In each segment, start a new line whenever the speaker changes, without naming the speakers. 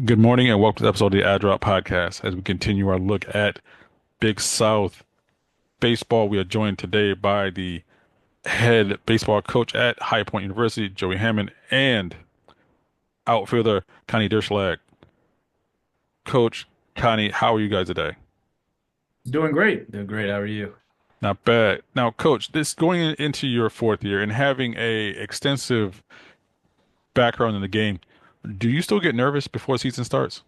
Good morning and welcome to the episode of the Adrop Podcast. As we continue our look at Big South baseball, we are joined today by the head baseball coach at High Point University, Joey Hammond, and outfielder Konni Durschlag. Coach Connie, how are you guys today?
Doing great. Doing great. How are you?
Not bad. Now, Coach, this into your fourth year and having a extensive background in the game, do you still get nervous before the season starts?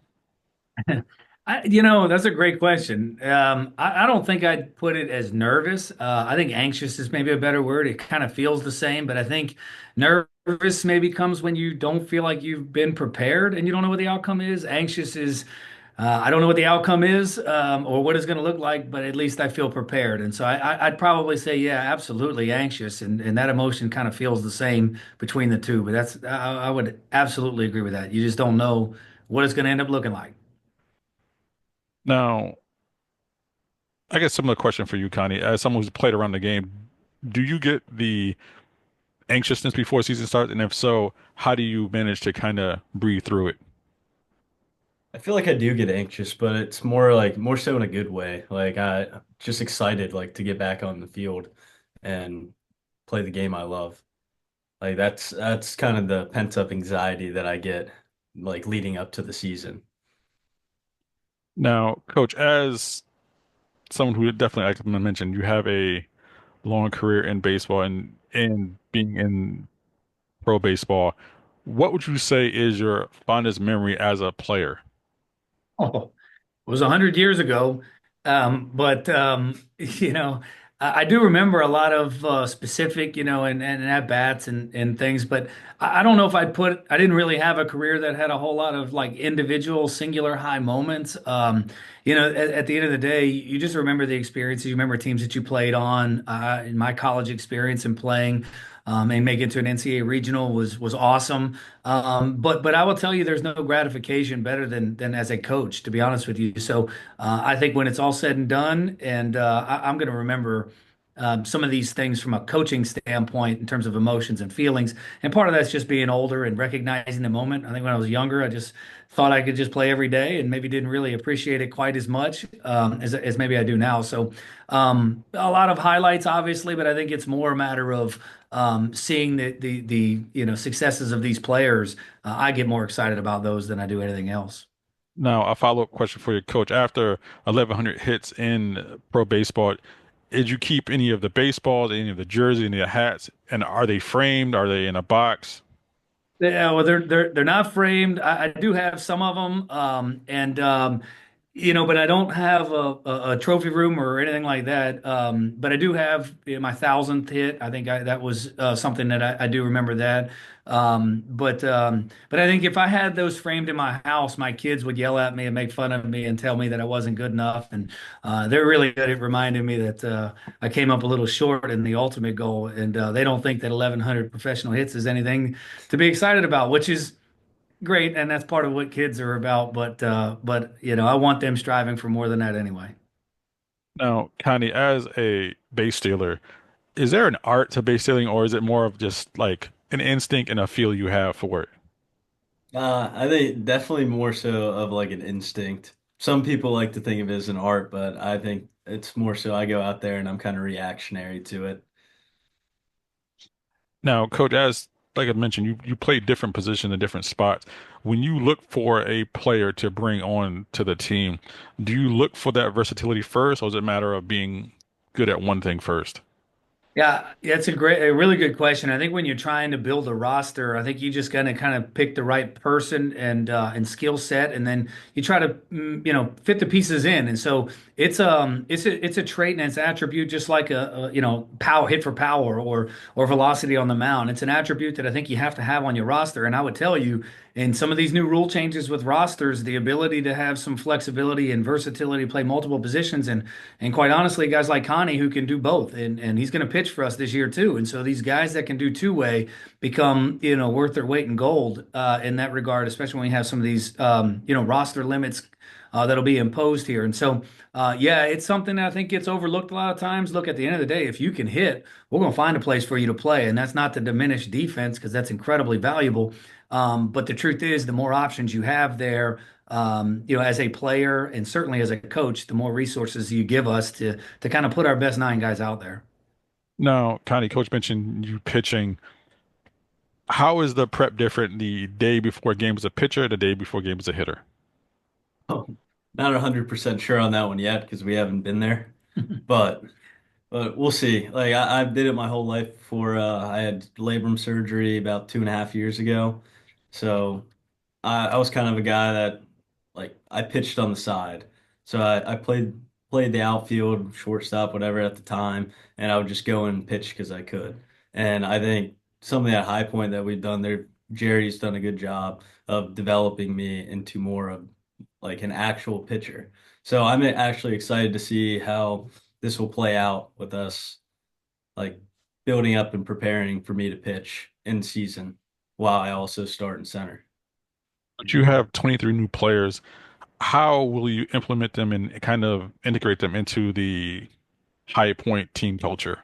That's a great question. I don't think I'd put it as nervous. I think anxious is maybe a better word. It kind of feels the same, but I think nervous maybe comes when you don't feel like you've been prepared and you don't know what the outcome is. Anxious is, I don't know what the outcome is, or what it's going to look like, but at least I feel prepared. And so I'd probably say, yeah, absolutely anxious. And that emotion kind of feels the same between the two. But I would absolutely agree with that. You just don't know what it's going to end up looking like.
Now, I guess similar question for you, Connie. As someone who's played around the game, do you get the anxiousness before season starts? And if so, how do you manage to kind of breathe through it?
I feel like I do get anxious, but it's more so in a good way. Like I just excited to get back on the field and play the game I love. Like that's kind of the pent up anxiety that I get leading up to the season.
Now, Coach, as someone who definitely, like I mentioned, you have a long career in baseball and being in pro baseball. What would you say is your fondest memory as a player?
Oh, it was 100 years ago. But I do remember a lot of specific, and at bats and things. But I don't know if I didn't really have a career that had a whole lot of like individual singular high moments. At the end of the day, you just remember the experiences. You remember teams that you played on. In my college experience and playing. And make it to an NCAA regional was awesome. But I will tell you, there's no gratification better than as a coach, to be honest with you. So I think when it's all said and done, and I'm going to remember some of these things from a coaching standpoint in terms of emotions and feelings. And part of that's just being older and recognizing the moment. I think when I was younger, I just thought I could just play every day and maybe didn't really appreciate it quite as much as maybe I do now. So a lot of highlights, obviously, but I think it's more a matter of seeing the successes of these players. I get more excited about those than I do anything else.
Now, a follow-up question for you, Coach. After 1,100 hits in pro baseball, did you keep any of the baseballs, any of the jerseys, any of the hats? And are they framed? Are they in a box?
Yeah, well, they're not framed. I do have some of them, and but I don't have a trophy room or anything like that. But I do have my thousandth hit. I think that was something that I do remember that. But I think if I had those framed in my house, my kids would yell at me and make fun of me and tell me that I wasn't good enough. And they're really good at reminding me that I came up a little short in the ultimate goal. And they don't think that 1,100 professional hits is anything to be excited about, which is great, and that's part of what kids are about. But I want them striving for more than that anyway.
Now, Connie, as a base stealer, is there an art to base stealing, or is it more of just like an instinct and a feel you have for it?
I think definitely more so of like an instinct. Some people like to think of it as an art, but I think it's more so I go out there and I'm kind of reactionary to it.
Now, Coach, as like I mentioned, you play different positions in different spots. When you look for a player to bring on to the team, do you look for that versatility first, or is it a matter of being good at one thing first?
Yeah, it's a really good question. I think when you're trying to build a roster, I think you just gotta kind of pick the right person and skill set, and then you try to fit the pieces in. And so it's a trait and it's an attribute just like a power hit for power or velocity on the mound. It's an attribute that I think you have on your roster. And I would tell you, in some of these new rule changes with rosters, the ability to have some flexibility and versatility, play multiple positions, and quite honestly, guys like Connie who can do both, and he's going to pitch for us this year too. And so these guys that can do two-way become worth their weight in gold in that regard, especially when you have some of these roster limits that'll be imposed here. And so yeah, it's something that I think gets overlooked a lot of times. Look, at the end of the day, if you can hit, we're going to find a place for you to play, and that's not to diminish defense because that's incredibly valuable. But the truth is, the more options you have there, as a player and certainly as a coach, the more resources you give us to kind of put our best nine guys out there.
Now, Connie, Coach mentioned you pitching. How is the prep different the day before a game as a pitcher, the day before a game as a hitter?
Oh, not 100% sure on that one yet because we haven't been there, but we'll see. Like I did it my whole life before I had labrum surgery about 2.5 years ago. So I was kind of a guy that like I pitched on the side. So I played the outfield, shortstop, whatever at the time, and I would just go and pitch because I could. And I think some of that high point that we've done there, Jerry's done a good job of developing me into more of like an actual pitcher. So I'm actually excited to see how this will play out with us, like building up and preparing for me to pitch in season while I also start in center.
But you have 23 new players. How will you implement them and kind of integrate them into the High Point team culture?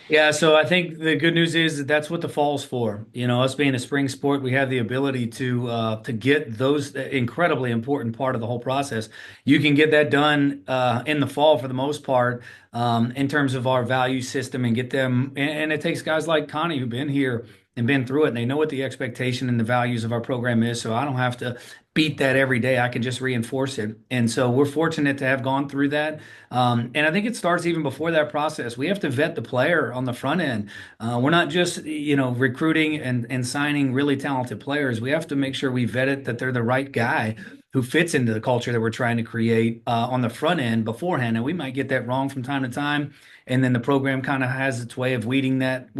Yeah, so I think the good news is that that's what the fall's for. Us being a spring sport, we have the ability to get those incredibly important part of the whole process. You can get that done in the fall for the most part, in terms of our value system and get them. And it takes guys like Connie who've been here and been through it, and they know what the expectation and the values of our program is. So I don't have to beat that every day. I can just reinforce it. And so we're fortunate to have gone through that. And I think it starts even before that process. We have to vet the player on the front end. We're not just, recruiting and signing really talented players. We have to make sure we vet it that they're the right guy who fits into the culture that we're trying to create on the front end beforehand. And we might get that wrong from time to time. And then the program kind of has its way of weeding that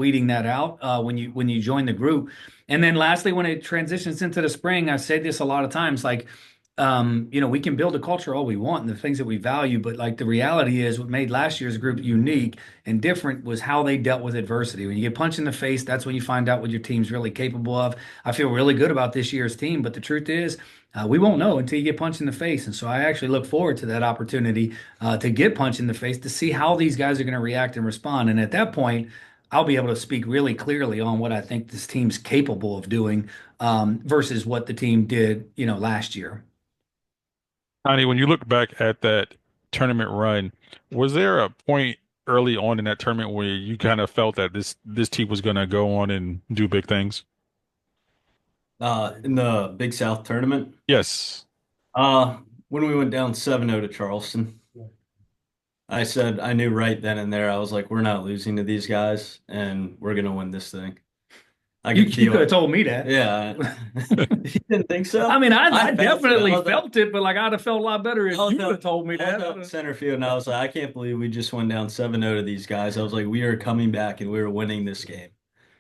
out when you join the group. And then lastly, when it transitions into the spring, I say this a lot of times, like, we can build a culture all we want and the things that we value, but like the reality is what made last year's group unique and different was how they dealt with adversity. When you get punched in the face, that's when you find out what your team's really capable of. I feel really good about this year's team, but the truth is, we won't know until you get punched in the face. And so I actually look forward to that opportunity to get punched in the face to see how these guys are going to react and respond. And at that point, I'll be able to speak really clearly on what I think this team's capable of doing versus what the team did, last year.
Connie, when you look back at that tournament run, was there a point early on in that tournament where you kind of felt that this team was going to go on and do big things?
In the Big South tournament,
Yes.
uh, when we went down 7-0 to Charleston, I said I knew right then and there. I was like, we're not losing to these guys, and we're gonna win this thing. I
You,
could
you
feel
could have
it.
told me that.
Yeah, you didn't think
I
so?
mean, I
I felt it.
definitely felt it, but like I'd have felt a lot better if
I was
you would have
out,
told me
I was
that.
out in center field, and I was like, I can't believe we just went down 7-0 to these guys. I was like, we are coming back, and we are winning this game.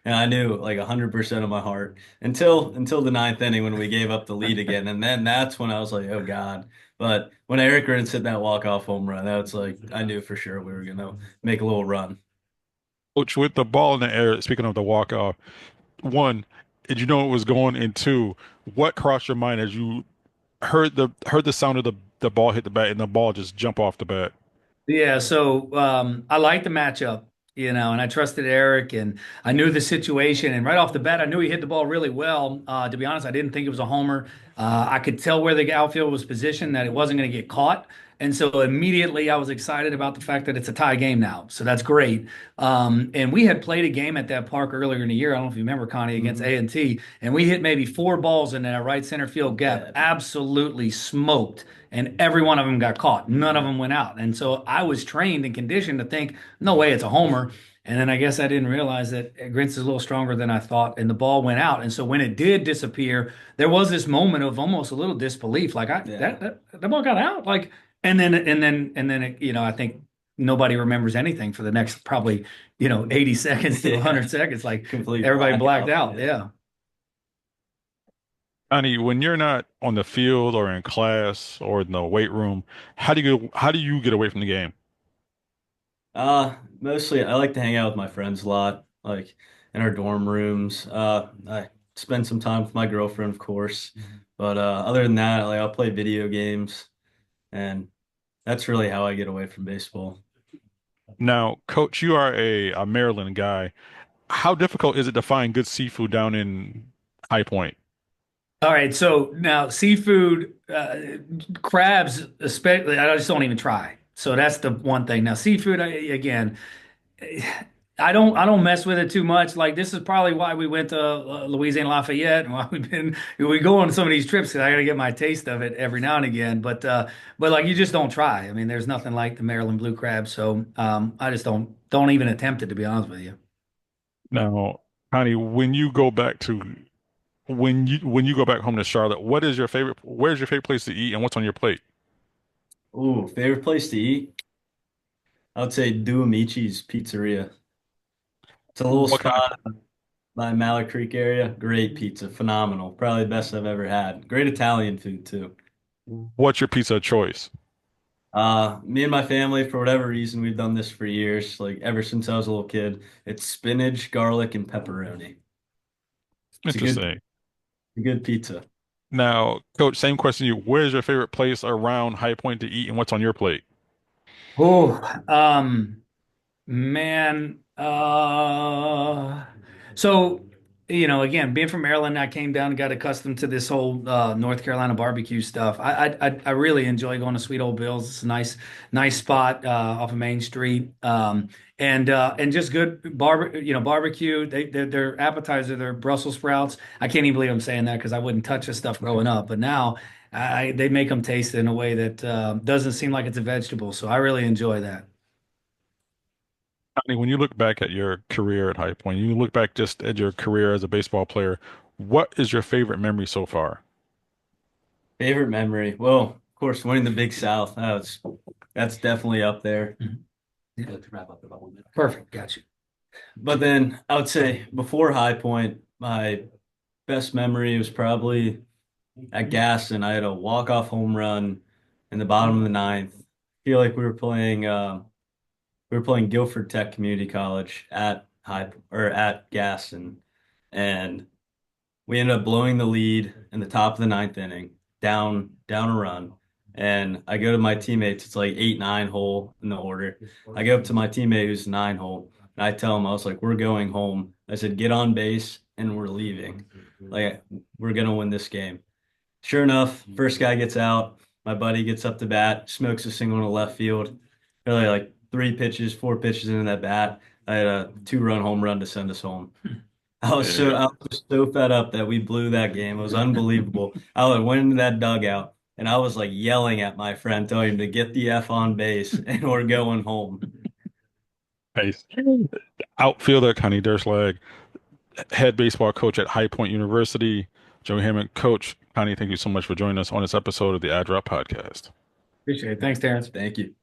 And I knew like 100% of my heart until the ninth inning when we gave up the lead again, and then that's when I was like, oh God. But when Eric Rins hit that walk-off home run, that was like I knew for sure we were gonna make a little run.
Coach, with the ball in the air, speaking of the walk-off, one, did you know it was going? And two, what crossed your mind as you heard the sound of the ball hit the bat and the ball just jump off the bat?
Yeah, so I like the matchup, and I trusted Eric and I knew the situation. And right off the bat, I knew he hit the ball really well. To be honest, I didn't think it was a homer. I could tell where the outfield was positioned that it wasn't going to get caught. And so immediately I was excited about the fact that it's a tie game now. So that's great. And we had played a game at that park earlier in the year. I don't know if you remember, Connie, against
Mhm.
A&T, and we hit maybe four balls in that right center field gap,
Yeah.
absolutely smoked, and every one of them got caught. None of them went out. And so I was trained and conditioned to think, no way, it's a homer. And then I guess I didn't realize that Grintz is a little stronger than I thought, and the ball went out. And so when it did disappear, there was this moment of almost a little disbelief, like
Yeah.
that ball got out, like, and then it, I think nobody remembers anything for the next probably 80 seconds to
Yeah.
100 seconds, like
Complete
everybody blacked
blackout.
out.
Yeah.
Yeah.
Connie, when you're not on the field or in class or in the weight room, how do you get away from the game?
Mostly I like to hang out with my friends a lot, like in our dorm rooms. I spend some time with my girlfriend, of course. But other than that, like I'll play video games, and that's really how I get away from baseball.
Now, Coach, you are a Maryland guy. How difficult is it to find good seafood down in High Point.
All right, so now seafood, crabs especially, I just don't even try. So that's the one thing. Now seafood, again, I don't mess with it too much. Like this is probably why we went to Louisiana Lafayette and why we go on some of these trips because I got to get my taste of it every now and again. But like you just don't try. I mean, there's nothing like the Maryland blue crab. So I just don't even attempt it to be honest with you.
Now, Connie, when you go back home to Charlotte, where's your favorite place to eat and what's on your plate?
Ooh, favorite place to eat? I would say Duamici's Pizzeria. It's a little
What kind of
spot by Mallard Creek area. Great pizza, phenomenal. Probably the best I've ever had. Great Italian food too.
what's your pizza of choice?
Me and my family, for whatever reason, we've done this for years, like ever since I was a little kid. It's spinach, garlic, and pepperoni. It's
Interesting.
a good pizza.
Now, Coach, same question to you. Where's your favorite place around High Point to eat and what's on your plate?
Oh, man, so again, being from Maryland, I came down and got accustomed to this whole North Carolina barbecue stuff. I really enjoy going to Sweet Old Bill's. It's a nice spot off of Main Street, and just good barbecue. Their appetizer, their Brussels sprouts. I can't even believe I'm saying that because I wouldn't touch this stuff growing up, but now they make them taste in a way that doesn't seem like it's a vegetable. So I really enjoy that.
Connie, when you look back at your career at High Point, you look back just at your career as a baseball player, what is your favorite memory so far?
Favorite memory? Well, of course, winning the Big South. That's definitely up there.
Mhm. Yeah. Perfect. Got you.
But then I would say before High Point, my best memory was probably at Gaston. I had a walk-off home run in the bottom of the ninth. Feel like we were playing Guilford Tech Community College at Gaston, and we ended up blowing the lead in the top of the ninth inning, down a run. And I go to my teammates, it's like 8-9 hole in the order. I go up to my teammate who's 9 hole, and I tell him, I was like, we're going home. I said, get on base and we're leaving. Like, we're gonna win this game. Sure enough, first guy gets out. My buddy gets up to bat, smokes a single to left field. Really like 4 pitches into that bat. I had a 2-run home run to send us home.
Yeah.
I was so fed up that we blew that game. It was unbelievable. I went into that dugout and I was like yelling at my friend, telling him to get the F on base and we're going home.
Nice. Outfielder Konni Durschlag, head baseball coach at High Point University. Joe Hammond, Coach Connie, thank you so much for joining us on this episode of the Adrop Podcast.
Appreciate it. Thanks, Terrence.
Thank you.